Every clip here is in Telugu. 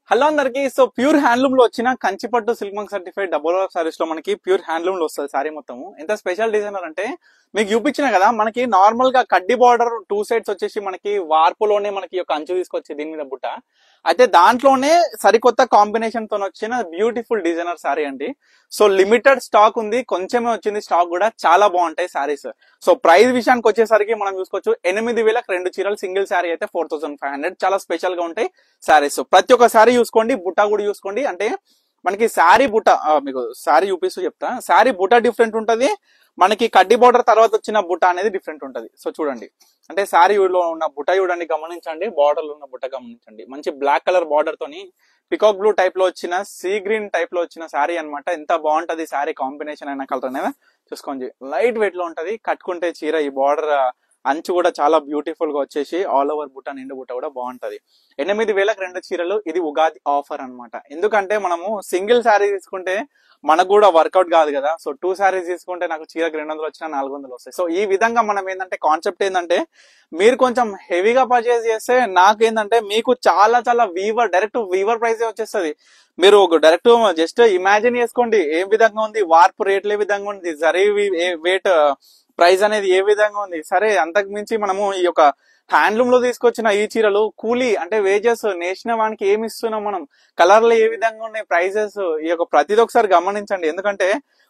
హలో అందరికి. సో ప్యూర్ హ్యాండ్లూమ్ లో వచ్చిన కంచిపట్టు silk mark certified double saris లో మనకి ప్యూర్ హ్యాండ్లూమ్ లో వస్తుంది సారీ మొత్తము. ఎంత స్పెషల్ డిజైనర్ అంటే మీకు చూపించిన కదా, మనకి నార్మల్ గా కడ్డీ బార్డర్ టూ సైడ్స్ వచ్చేసి మనకి వార్పులోనే మనకి ఒక అంచు తీసుకొచ్చి దీని మీద బుట్ట, అయితే దాంట్లోనే సరికొత్త కాంబినేషన్ తో వచ్చిన బ్యూటిఫుల్ డిజైనర్ సారీ అండి. సో లిమిటెడ్ స్టాక్ ఉంది, కొంచెమే వచ్చింది స్టాక్ కూడా, చాలా బాగుంటాయి సారీస్. సో ప్రైస్ విషయానికి వచ్చేసరికి మనం చూసుకోవచ్చు 8,000కి 2 చీరలు, సింగిల్ శారీ అయితే 4,500. చాలా స్పెషల్ గా ఉంటాయి శారీస్. ప్రతి ఒక్క శారీ చూసుకోండి, బుట్ట కూడా చూసుకోండి. అంటే మనకి శారీ బుట్ట మీకు శారీ చూపిస్తూ చెప్తా. శారీ బుట్ట డిఫరెంట్ ఉంటది, మనకి కడ్డీ బార్డర్ తర్వాత వచ్చిన బుట్ట అనేది డిఫరెంట్ ఉంటది. సో చూడండి, అంటే శారీ లో ఉన్న బుట్ట చూడండి, గమనించండి. బార్డర్ లో ఉన్న బుట్ట గమనించండి. మంచి బ్లాక్ కలర్ బార్డర్ తోని పికాక్ బ్లూ టైప్ లో వచ్చిన సీ గ్రీన్ టైప్ లో వచ్చిన శారీ అనమాట. ఎంత బాగుంటది శారీ కాంబినేషన్ అయిన కలర్ అనేది చూసుకోండి. లైట్ వెయిట్ లో ఉంటది, కట్టుకుంటే చీర ఈ బార్డర్ అంచు కూడా చాలా బ్యూటిఫుల్ గా వచ్చేసి ఆల్ ఓవర్ బుట్ట, నిండు బుట్ట కూడా బాగుంటది. 8,000కి 2 చీరలు. ఇది ఉగాది ఆఫర్ అన్నమాట. ఎందుకంటే మనము సింగిల్ శారీ తీసుకుంటే మనకు కూడా వర్కౌట్ కాదు కదా. సో 2 శారీస్ తీసుకుంటే నాకు చీరకు 200 వచ్చినా 400 వస్తాయి. సో ఈ విధంగా మనం ఏంటంటే కాన్సెప్ట్ ఏంటంటే, మీరు కొంచెం హెవీగా పర్చేస్ చేస్తే నాకేంటంటే మీకు చాలా చాలా డైరెక్ట్ వీవర్ ప్రైస్ వచ్చేస్తుంది. మీరు డైరెక్ట్ జస్ట్ ఇమాజిన్ చేసుకోండి ఏ విధంగా ఉంది, వార్పు రేట్లు ఏ విధంగా ఉంది, జరీ వెయిట్ ప్రైస్ అనేది ఏ విధంగా ఉంది. సరే, అంతకు మించి మనము ఈ యొక్క హ్యాండ్లూమ్ లో తీసుకొచ్చిన ఈ చీరలు కూలీ అంటే వేజెస్ నేసిన వానికి ఏమి ఇస్తున్నాం మనం, కలర్లు ఏ విధంగా ఉన్నాయి, ప్రైజెస్, ఈ యొక్క ప్రతిదీ ఒకసారి గమనించండి. ఎందుకంటే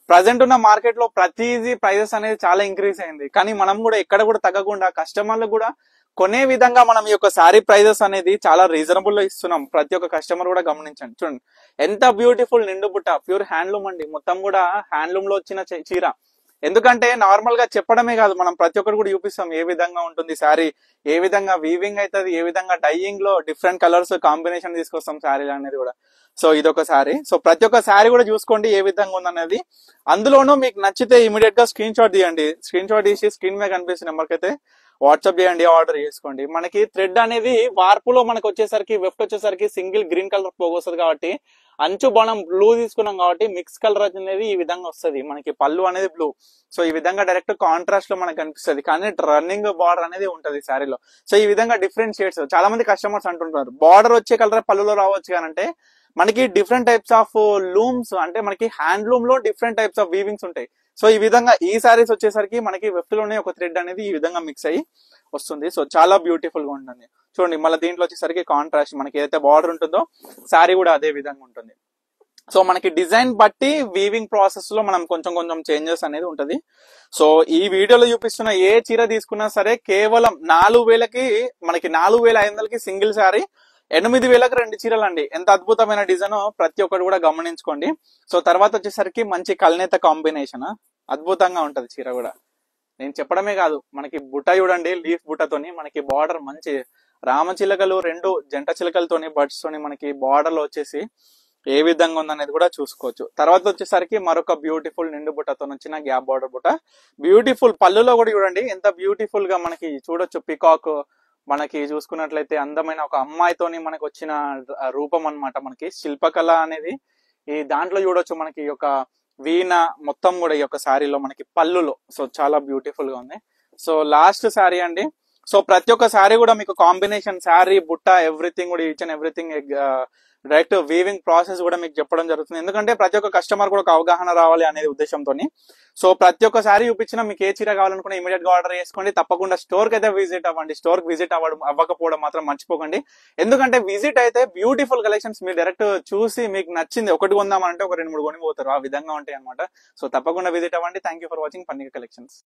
ప్రజెంట్ ఉన్న మార్కెట్ లో ప్రతిదీ ప్రైజెస్ అనేది చాలా ఇంక్రీజ్ అయింది. కానీ మనం కూడా ఎక్కడ కూడా తగ్గకుండా కస్టమర్లకు కూడా కొనే విధంగా మనం ఈ యొక్క శారీ ప్రైజెస్ అనేది చాలా రీజనబుల్ లో ఇస్తున్నాం. ప్రతి ఒక్క కస్టమర్ కూడా గమనించండి. చూడండి ఎంత బ్యూటిఫుల్ నిండు బుట్ట, ప్యూర్ హ్యాండ్లూమ్ అండి. మొత్తం కూడా హ్యాండ్లూమ్ లో వచ్చిన చీర. ఎందుకంటే నార్మల్ గా చెప్పడమే కాదు, మనం ప్రతి ఒక్కరు కూడా చూపిస్తాం ఏ విధంగా ఉంటుంది శారీ, ఏ విధంగా వీవింగ్ అవుతుంది, ఏ విధంగా డైయింగ్ లో డిఫరెంట్ కలర్స్ కాంబినేషన్ తీసుకొస్తాం శారీ అనేది కూడా. సో ఇదొక శారీ. సో ప్రతి ఒక్క శారీ కూడా చూసుకోండి ఏ విధంగా ఉందనేది. అందులోనూ మీకు నచ్చితే ఇమీడియట్ గా స్క్రీన్ షాట్ తీయండి. స్క్రీన్ షాట్ తీసి స్క్రీన్ మీద కనిపిస్తున్న నెంబర్కి అయితే వాట్సాప్ చేయండి, ఆర్డర్ చేసుకోండి. మనకి థ్రెడ్ అనేది వార్పులో మనకు వచ్చేసరికి వెఫ్ట్ వచ్చేసరికి సింగిల్ గ్రీన్ కలర్ పోగు వస్తుంది కాబట్టి, అంచు మనం బ్లూ తీసుకున్నాం కాబట్టి మిక్స్ కలర్ అనేది ఈ విధంగా వస్తుంది. మనకి పళ్ళు అనేది బ్లూ. సో ఈ విధంగా డైరెక్ట్ కాంట్రాస్ట్ లో మనకు కనిపిస్తుంది, కానీ రన్నింగ్ బార్డర్ అనేది ఉంటది శారీలో. సో ఈ విధంగా డిఫరెంట్ షేడ్స్. చాలా మంది కస్టమర్స్ అంటుంటారు బార్డర్ వచ్చే కలర్ పళ్ళులో రావచ్చు, కానంటే మనకి డిఫరెంట్ టైప్స్ ఆఫ్ లూమ్స్, అంటే మనకి హ్యాండ్లూమ్ లో డిఫరెంట్ టైప్స్ ఆఫ్ వీవింగ్స్ ఉంటాయి. సో ఈ విధంగా ఈ సారీస్ వచ్చేసరికి మనకి వెఫ్ట్ లోనే ఒక థ్రెడ్ అనేది ఈ విధంగా మిక్స్ అయ్యి వస్తుంది. సో చాలా బ్యూటిఫుల్ గా ఉంటుంది. చూడండి, మళ్ళీ దీంట్లో వచ్చేసరికి కాంట్రాస్ట్ మనకి ఏదైతే బార్డర్ ఉంటుందో శారీ కూడా అదే విధంగా ఉంటుంది. సో మనకి డిజైన్ బట్టి వీవింగ్ ప్రాసెస్ లో మనం కొంచెం కొంచెం చేంజెస్ అనేది ఉంటది. సో ఈ వీడియోలో చూపిస్తున్న ఏ చీర తీసుకున్నా సరే కేవలం 4,000కి మనకి 4,500కి సింగిల్ శారీ, 8,000కి 2 చీరలు అండి. ఎంత అద్భుతమైన డిజైన్, ప్రతి ఒక్కరు కూడా గమనించుకోండి. సో తర్వాత వచ్చేసరికి మంచి కల్నేత కాంబినేషన్, అద్భుతంగా ఉంటది చీర కూడా. నేను చెప్పడమే కాదు, మనకి బుట్ట చూడండి, లీఫ్ బుట్టతోని మనకి బార్డర్ మంచి రామచిలకలు 2 జంట చిలకలతోని బర్డ్స్ తోని మనకి బార్డర్ లో వచ్చేసి ఏ విధంగా ఉందనేది కూడా చూసుకోవచ్చు. తర్వాత వచ్చేసరికి మరొక బ్యూటిఫుల్ నిండు బుట్టతో వచ్చిన గ్యాప్ బార్డర్ బుట్ట, బ్యూటిఫుల్ పళ్ళులో కూడా చూడండి ఎంత బ్యూటిఫుల్ గా మనకి చూడొచ్చు. పికాక్ మనకి చూసుకున్నట్లయితే అందమైన ఒక అమ్మాయితోని మనకి వచ్చిన రూపం అన్నమాట. మనకి శిల్పకళ అనేది ఈ దాంట్లో చూడొచ్చు. మనకి ఒక వీణ మొత్తం కూడా ఈ యొక్క శారీలో మనకి పళ్ళులో. సో చాలా బ్యూటిఫుల్ గా ఉంది. సో లాస్ట్ శారీ అండి. సో ప్రతి ఒక్క శారీ కూడా మీకు కాంబినేషన్, శారీ బుట్ట ఎవ్రీథింగ్ కూడా, each and everything direct weaving process కూడా మీకు చెప్పడం జరుగుతుంది. ఎందుకంటే ప్రతి ఒక్క కస్టమర్ కూడా ఒక అవగాహన రావాలి అనే ఉద్దేశంతో. సో ప్రతి ఒక్క శారీ చూపించినా మీకు ఏ చీర కావాలనుకున్నా ఇమీడియట్ గా ఆర్డర్ చేసుకోండి. తప్పకుండా స్టోర్ కి అయితే విజిట్ అవ్వండి. స్టోర్ కి విజిట్ అవ్వకపోవడం మాత్రం మర్చిపోకండి. ఎందుకంటే విజిట్ అయితే బ్యూటిఫుల్ కలెక్షన్స్ మీరు డైరెక్ట్ చూసి మీకు నచ్చింది ఒకటి కొందామంటే ఒక 2-3 కొనిపోతారు. ఆ విధంగా ఉంటాయి అనమాట. సో తప్పకుండా విజిట్ అవ్వండి. Thank you for watching Pannika collections.